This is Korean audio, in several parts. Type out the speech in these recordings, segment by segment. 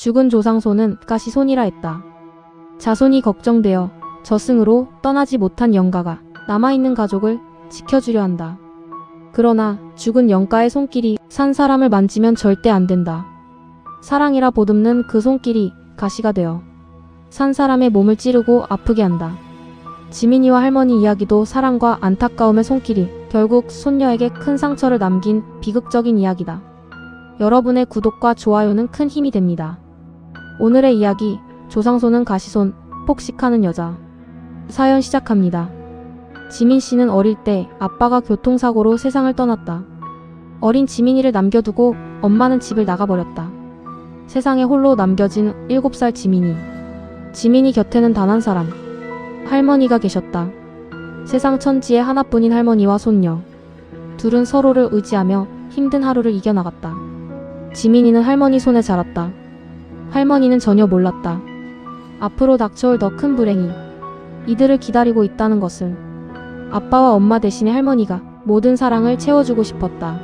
죽은 조상손은 가시손이라 했다. 자손이 걱정되어 저승으로 떠나지 못한 영가가 남아있는 가족을 지켜주려 한다. 그러나 죽은 영가의 손길이 산 사람을 만지면 절대 안 된다. 사랑이라 보듬는 그 손길이 가시가 되어 산 사람의 몸을 찌르고 아프게 한다. 지민이와 할머니 이야기도 사랑과 안타까움의 손길이 결국 손녀에게 큰 상처를 남긴 비극적인 이야기다. 여러분의 구독과 좋아요는 큰 힘이 됩니다. 오늘의 이야기, 조상손은 가시손, 폭식하는 여자. 사연 시작합니다. 지민 씨는 어릴 때 아빠가 교통사고로 세상을 떠났다. 어린 지민이를 남겨두고 엄마는 집을 나가버렸다. 세상에 홀로 남겨진 7살 지민이. 지민이 곁에는 단 한 사람, 할머니가 계셨다. 세상 천지에 하나뿐인 할머니와 손녀. 둘은 서로를 의지하며 힘든 하루를 이겨나갔다. 지민이는 할머니 손에 자랐다. 할머니는 전혀 몰랐다. 앞으로 닥쳐올 더 큰 불행이 이들을 기다리고 있다는 것을. 아빠와 엄마 대신에 할머니가 모든 사랑을 채워주고 싶었다.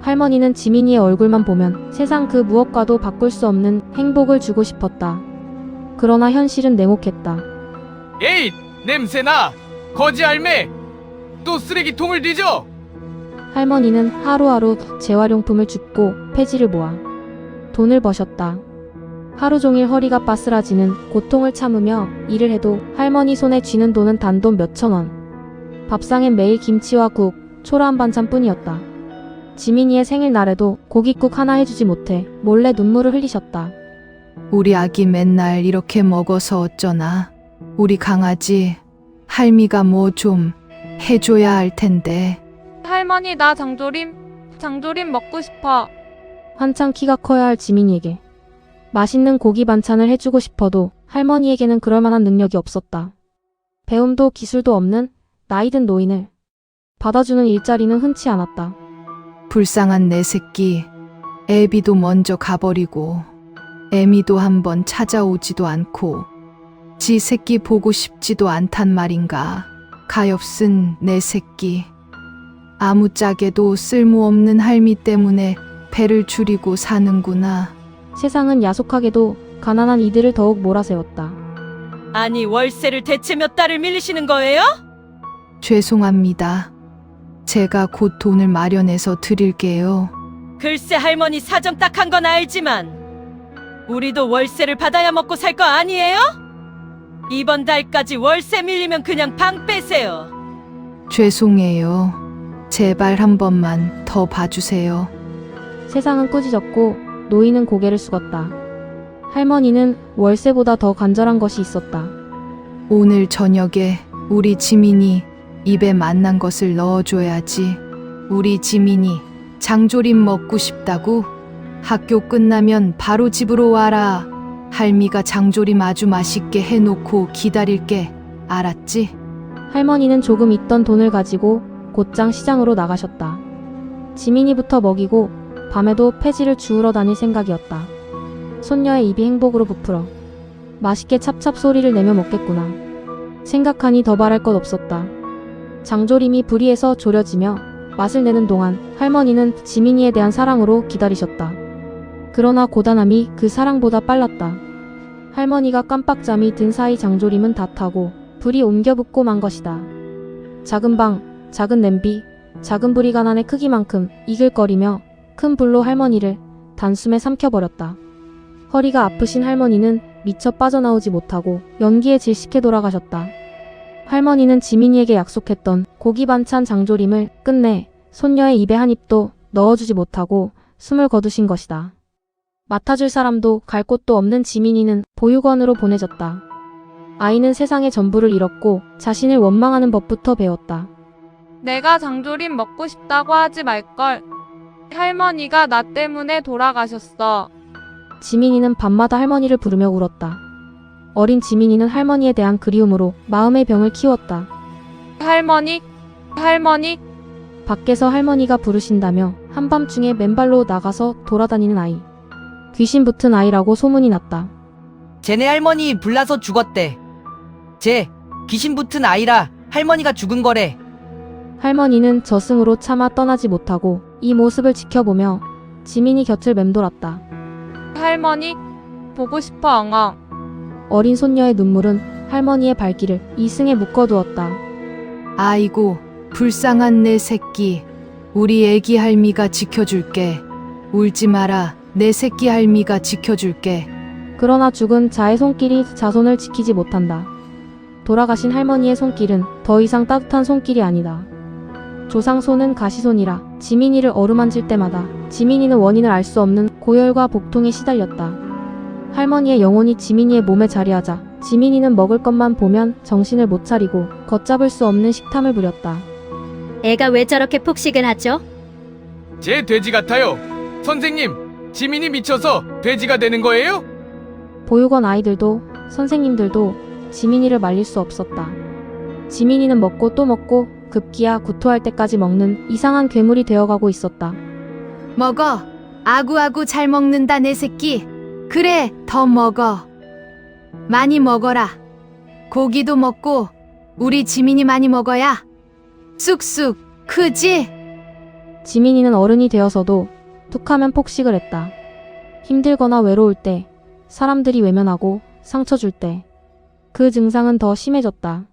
할머니는 지민이의 얼굴만 보면 세상 그 무엇과도 바꿀 수 없는 행복을 주고 싶었다. 그러나 현실은 냉혹했다. 에잇! 냄새나! 거지 할매! 또 쓰레기통을 뒤져! 할머니는 하루하루 재활용품을 줍고 폐지를 모아 돈을 버셨다. 하루 종일 허리가 빠스라지는 고통을 참으며 일을 해도 할머니 손에 쥐는 돈은 단돈 몇천 원. 밥상엔 매일 김치와 국, 초라한 반찬뿐이었다. 지민이의 생일날에도 고깃국 하나 해주지 못해 몰래 눈물을 흘리셨다. 우리 아기 맨날 이렇게 먹어서 어쩌나. 우리 강아지 할미가 뭐 좀 해줘야 할 텐데. 할머니 나 장조림 먹고 싶어. 한창 키가 커야 할 지민이에게 맛있는 고기 반찬을 해주고 싶어도 할머니에게는 그럴 만한 능력이 없었다. 배움도 기술도 없는 나이든 노인을 받아주는 일자리는 흔치 않았다. 불쌍한 내 새끼. 애비도 먼저 가버리고 애미도 한번 찾아오지도 않고 지 새끼 보고 싶지도 않단 말인가. 가엾은 내 새끼. 아무짝에도 쓸모없는 할미 때문에 배를 줄이고 사는구나. 세상은 야속하게도 가난한 이들을 더욱 몰아세웠다. 아니 월세를 대체 몇 달을 밀리시는 거예요? 죄송합니다. 제가 곧 돈을 마련해서 드릴게요. 글쎄 할머니 사정 딱한 건 알지만 우리도 월세를 받아야 먹고 살 거 아니에요? 이번 달까지 월세 밀리면 그냥 방 빼세요. 죄송해요. 제발 한 번만 더 봐주세요. 세상은 꾸짖었고 노인은 고개를 숙였다. 할머니는 월세보다 더 간절한 것이 있었다. 오늘 저녁에 우리 지민이 입에 맛난 것을 넣어줘야지. 우리 지민이 장조림 먹고 싶다고? 학교 끝나면 바로 집으로 와라. 할미가 장조림 아주 맛있게 해놓고 기다릴게. 알았지? 할머니는 조금 있던 돈을 가지고 곧장 시장으로 나가셨다. 지민이부터 먹이고 밤에도 폐지를 주우러 다닐 생각이었다. 손녀의 입이 행복으로 부풀어 맛있게 찹찹 소리를 내며 먹겠구나. 생각하니 더 바랄 것 없었다. 장조림이 불이에서 졸여지며 맛을 내는 동안 할머니는 지민이에 대한 사랑으로 기다리셨다. 그러나 고단함이 그 사랑보다 빨랐다. 할머니가 깜빡잠이 든 사이 장조림은 다 타고 불이 옮겨 붙고 만 것이다. 작은 방, 작은 냄비, 작은 불이 가난의 크기만큼 이글거리며 큰 불로 할머니를 단숨에 삼켜버렸다. 허리가 아프신 할머니는 미처 빠져나오지 못하고 연기에 질식해 돌아가셨다. 할머니는 지민이에게 약속했던 고기 반찬 장조림을 끝내 손녀의 입에 한 입도 넣어주지 못하고 숨을 거두신 것이다. 맡아줄 사람도 갈 곳도 없는 지민이는 보육원으로 보내졌다. 아이는 세상의 전부를 잃었고 자신을 원망하는 법부터 배웠다. 내가 장조림 먹고 싶다고 하지 말걸. 할머니가 나 때문에 돌아가셨어. 지민이는 밤마다 할머니를 부르며 울었다. 어린 지민이는 할머니에 대한 그리움으로 마음의 병을 키웠다. 할머니. 밖에서 할머니가 부르신다며 한밤중에 맨발로 나가서 돌아다니는 아이. 귀신 붙은 아이라고 소문이 났다. 쟤네 할머니 불나서 죽었대. 쟤 귀신 붙은 아이라 할머니가 죽은 거래. 할머니는 저승으로 차마 떠나지 못하고 이 모습을 지켜보며 지민이 곁을 맴돌았다. 보고 싶어 엉엉. 어린 손녀의 눈물은 할머니의 발길을 이승에 묶어두었다. 아이고, 불쌍한 내 새끼. 우리 애기 할미가 지켜줄게. 울지 마라. 내 새끼 할미가 지켜줄게. 그러나 죽은 자의 손길이 자손을 지키지 못한다. 돌아가신 할머니의 손길은 더 이상 따뜻한 손길이 아니다. 조상손은 가시손이라 지민이를 어루만질 때마다 지민이는 원인을 알 수 없는 고열과 복통에 시달렸다. 할머니의 영혼이 지민이의 몸에 자리하자 지민이는 먹을 것만 보면 정신을 못 차리고 걷잡을 수 없는 식탐을 부렸다. 애가 왜 저렇게 폭식을 하죠? 제 돼지 같아요. 선생님, 지민이 미쳐서 돼지가 되는 거예요? 보육원 아이들도 선생님들도 지민이를 말릴 수 없었다. 지민이는 먹고 또 먹고 급기야 구토할 때까지 먹는 이상한 괴물이 되어가고 있었다. 먹어. 아구아구 잘 먹는다 내 새끼. 그래, 더 먹어. 많이 먹어라. 고기도 먹고 우리 지민이 많이 먹어야 쑥쑥 크지? 지민이는 어른이 되어서도 툭하면 폭식을 했다. 힘들거나 외로울 때, 사람들이 외면하고 상처 줄 때, 그 증상은 더 심해졌다.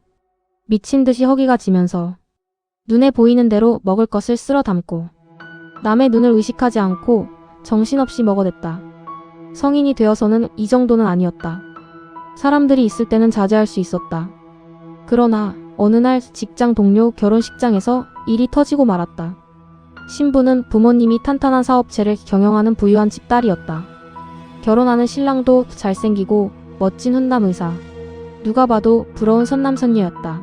미친 듯이 허기가 지면서 눈에 보이는 대로 먹을 것을 쓸어 담고 남의 눈을 의식하지 않고 정신없이 먹어댔다. 성인이 되어서는 이 정도는 아니었다. 사람들이 있을 때는 자제할 수 있었다. 그러나 어느 날 직장 동료 결혼식장에서 일이 터지고 말았다. 신부는 부모님이 탄탄한 사업체를 경영하는 부유한 집 딸이었다. 결혼하는 신랑도 잘생기고 멋진 훈남 의사. 누가 봐도 부러운 선남선녀였다.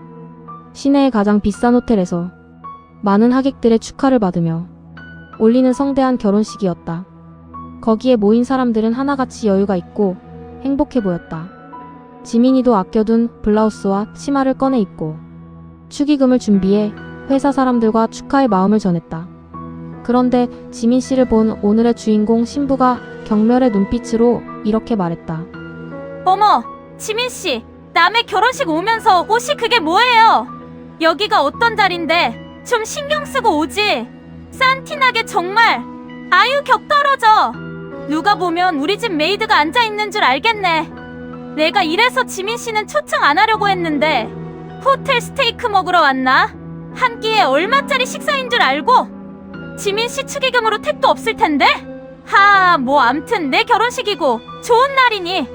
시내의 가장 비싼 호텔에서 많은 하객들의 축하를 받으며 올리는 성대한 결혼식이었다. 거기에 모인 사람들은 하나같이 여유가 있고 행복해 보였다. 지민이도 아껴둔 블라우스와 치마를 꺼내 입고 축의금을 준비해 회사 사람들과 축하의 마음을 전했다. 그런데 지민 씨를 본 오늘의 주인공 신부가 경멸의 눈빛으로 이렇게 말했다. 어머, 지민씨, 남의 결혼식 오면서 옷이 그게 뭐예요? 여기가 어떤 자리인데 좀 신경 쓰고 오지. 싼티나게 정말. 아유, 격 떨어져. 누가 보면 우리 집 메이드가 앉아있는 줄 알겠네. 내가 이래서 지민씨는 초청 안 하려고 했는데 호텔 스테이크 먹으러 왔나? 한 끼에 얼마짜리 식사인 줄 알고? 지민씨 축의금으로 택도 없을 텐데? 뭐 암튼 내 결혼식이고 좋은 날이니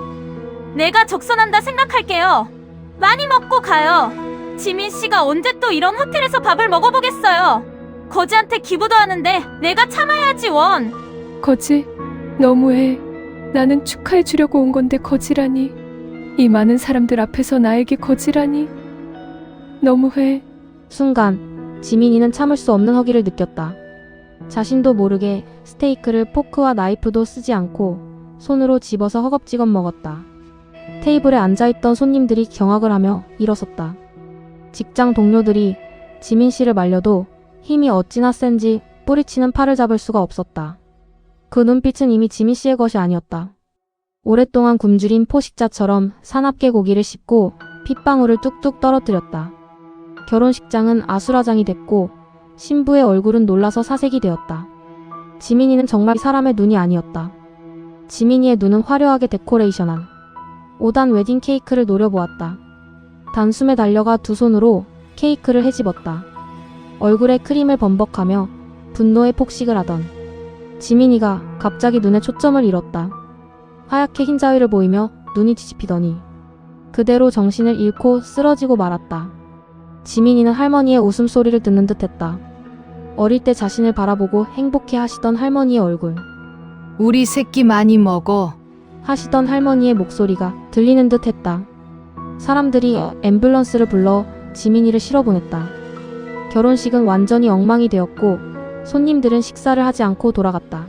내가 적선한다 생각할게요. 많이 먹고 가요. 지민씨가 언제 또 이런 호텔에서 밥을 먹어보겠어요. 거지한테 기부도 하는데 내가 참아야지 원. 거지? 너무해. 나는 축하해 주려고 온 건데 거지라니. 이 많은 사람들 앞에서 나에게 거지라니. 너무해. 순간 지민이는 참을 수 없는 허기를 느꼈다. 자신도 모르게 스테이크를 포크와 나이프도 쓰지 않고 손으로 집어서 허겁지겁 먹었다. 테이블에 앉아있던 손님들이 경악을 하며 일어섰다. 직장 동료들이 지민 씨를 말려도 힘이 어찌나 센지 뿌리치는 팔을 잡을 수가 없었다. 그 눈빛은 이미 지민 씨의 것이 아니었다. 오랫동안 굶주린 포식자처럼 사납게 고기를 씹고 핏방울을 뚝뚝 떨어뜨렸다. 결혼식장은 아수라장이 됐고 신부의 얼굴은 놀라서 사색이 되었다. 지민이는 정말 사람의 눈이 아니었다. 지민이의 눈은 화려하게 데코레이션한 5단 웨딩 케이크를 노려보았다. 단숨에 달려가 두 손으로 케이크를 헤집었다. 얼굴에 크림을 범벅하며 분노의 폭식을 하던 지민이가 갑자기 눈에 초점을 잃었다. 하얗게 흰 자위를 보이며 눈이 뒤집히더니 그대로 정신을 잃고 쓰러지고 말았다. 지민이는 할머니의 웃음소리를 듣는 듯했다. 어릴 때 자신을 바라보고 행복해 하시던 할머니의 얼굴. 우리 새끼 많이 먹어. 하시던 할머니의 목소리가 들리는 듯했다. 사람들이 앰뷸런스를 불러 지민이를 실어보냈다. 결혼식은 완전히 엉망이 되었고 손님들은 식사를 하지 않고 돌아갔다.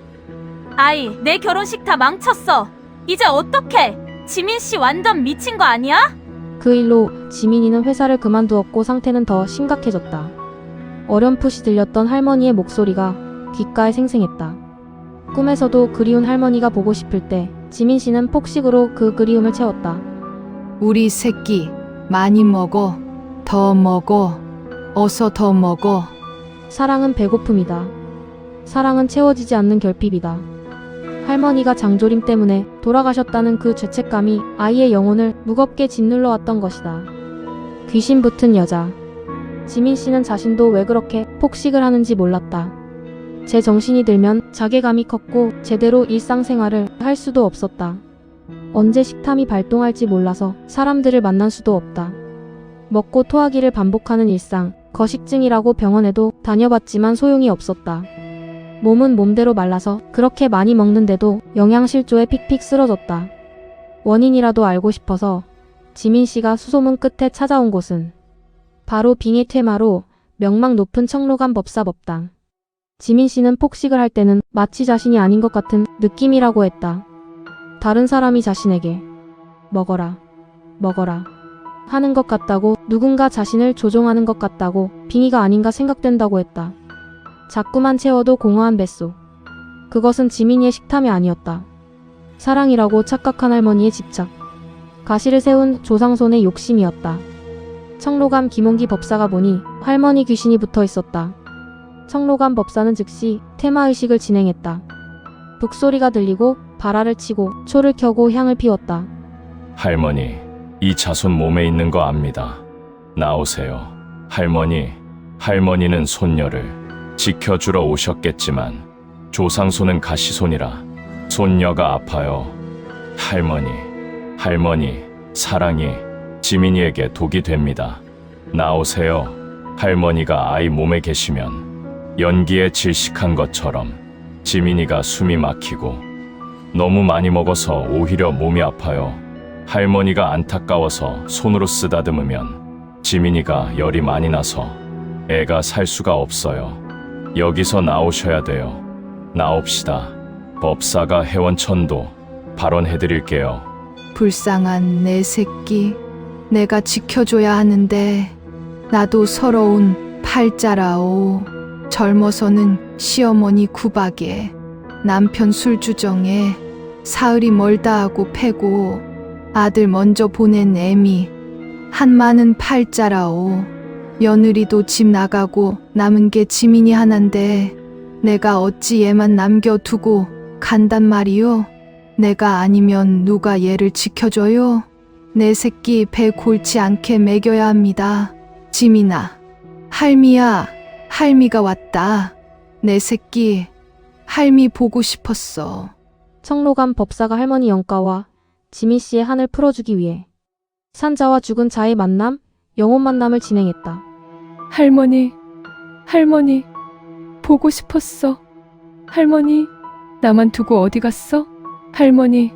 아이, 내 결혼식 다 망쳤어. 이제 어떡해? 지민씨 완전 미친 거 아니야? 그 일로 지민이는 회사를 그만두었고 상태는 더 심각해졌다. 어렴풋이 들렸던 할머니의 목소리가 귓가에 생생했다. 꿈에서도 그리운 할머니가 보고 싶을 때 지민 씨는 폭식으로 그 그리움을 채웠다. 우리 새끼 많이 먹어. 더 먹어. 어서 더 먹어. 사랑은 배고픔이다. 사랑은 채워지지 않는 결핍이다. 할머니가 장조림 때문에 돌아가셨다는 그 죄책감이 아이의 영혼을 무겁게 짓눌러 왔던 것이다. 귀신 붙은 여자. 지민 씨는 자신도 왜 그렇게 폭식을 하는지 몰랐다. 제 정신이 들면 자괴감이 컸고 제대로 일상생활을 할 수도 없었다. 언제 식탐이 발동할지 몰라서 사람들을 만날 수도 없다. 먹고 토하기를 반복하는 일상, 거식증이라고 병원에도 다녀봤지만 소용이 없었다. 몸은 몸대로 말라서 그렇게 많이 먹는데도 영양실조에 픽픽 쓰러졌다. 원인이라도 알고 싶어서 지민 씨가 수소문 끝에 찾아온 곳은 바로 빙의 퇴마로 명망 높은 청로감 법사법당. 지민 씨는 폭식을 할 때는 마치 자신이 아닌 것 같은 느낌이라고 했다. 다른 사람이 자신에게 먹어라, 먹어라 하는 것 같다고, 누군가 자신을 조종하는 것 같다고, 빙의가 아닌가 생각된다고 했다. 자꾸만 채워도 공허한 뱃속. 그것은 지민이의 식탐이 아니었다. 사랑이라고 착각한 할머니의 집착. 가시를 세운 조상손의 욕심이었다. 청로감 김홍기 법사가 보니 할머니 귀신이 붙어 있었다. 청로감 법사는 즉시 퇴마의식을 진행했다. 북소리가 들리고 발화를 치고 초를 켜고 향을 피웠다. 할머니, 이 자손 몸에 있는 거 압니다. 나오세요. 할머니는 손녀를 지켜주러 오셨겠지만 조상손은 가시손이라 손녀가 아파요. 할머니, 사랑이 지민이에게 독이 됩니다. 나오세요. 할머니가 아이 몸에 계시면 연기에 질식한 것처럼 지민이가 숨이 막히고 너무 많이 먹어서 오히려 몸이 아파요. 할머니가 안타까워서 손으로 쓰다듬으면 지민이가 열이 많이 나서 애가 살 수가 없어요. 여기서 나오셔야 돼요. 나옵시다. 법사가 해원천도 발언해드릴게요. 불쌍한 내 새끼. 내가 지켜줘야 하는데 나도 서러운 팔자라오. 젊어서는 시어머니 구박에 남편 술주정에 사흘이 멀다 하고 패고 아들 먼저 보낸 애미 한마는 팔자라오. 며느리도 집 나가고 남은 게 지민이 하나인데 내가 어찌 얘만 남겨두고 간단 말이요. 내가 아니면 누가 얘를 지켜줘요? 내 새끼 배 골치 않게 먹여야 합니다. 지민아, 할미야, 할미가 왔다. 내 새끼, 할미 보고 싶었어. 청로감 법사가 할머니 영가와 지민 씨의 한을 풀어주기 위해 산자와 죽은 자의 만남, 영혼 만남을 진행했다. 할머니, 보고 싶었어. 할머니, 나만 두고 어디 갔어? 할머니,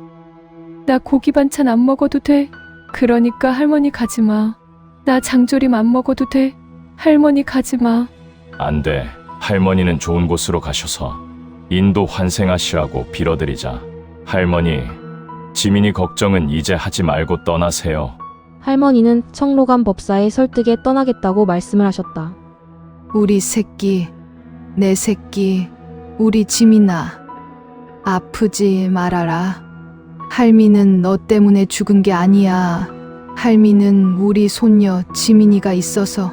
나 고기 반찬 안 먹어도 돼. 그러니까 할머니 가지 마. 나 장조림 안 먹어도 돼. 할머니 가지 마. 안 돼. 할머니는 좋은 곳으로 가셔서 인도 환생하시라고 빌어드리자. 할머니, 지민이 걱정은 이제 하지 말고 떠나세요. 할머니는 청로감 법사의 설득에 떠나겠다고 말씀을 하셨다. 우리 새끼, 내 새끼, 우리 지민아, 아프지 말아라. 할미는 너 때문에 죽은 게 아니야. 할미는 우리 손녀 지민이가 있어서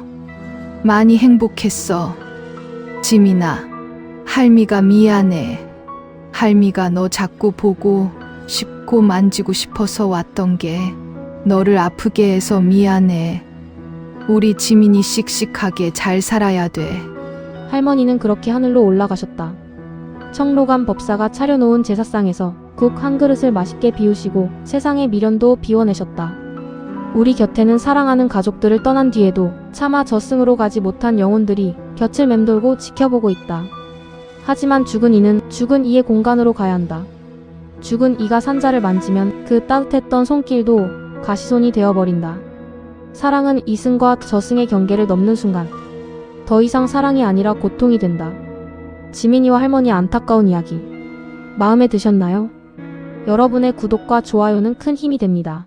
많이 행복했어. 지민아, 할미가 미안해. 할미가 너 자꾸 보고 싶고 만지고 싶어서 왔던 게 너를 아프게 해서 미안해. 우리 지민이 씩씩하게 잘 살아야 돼. 할머니는 그렇게 하늘로 올라가셨다. 청로감 법사가 차려놓은 제사상에서 국 한 그릇을 맛있게 비우시고 세상의 미련도 비워내셨다. 우리 곁에는 사랑하는 가족들을 떠난 뒤에도 차마 저승으로 가지 못한 영혼들이 곁을 맴돌고 지켜보고 있다. 하지만 죽은 이는 죽은 이의 공간으로 가야 한다. 죽은 이가 산자를 만지면 그 따뜻했던 손길도 가시손이 되어버린다. 사랑은 이승과 저승의 경계를 넘는 순간 더 이상 사랑이 아니라 고통이 된다. 지민이와 할머니의 안타까운 이야기 마음에 드셨나요? 여러분의 구독과 좋아요는 큰 힘이 됩니다.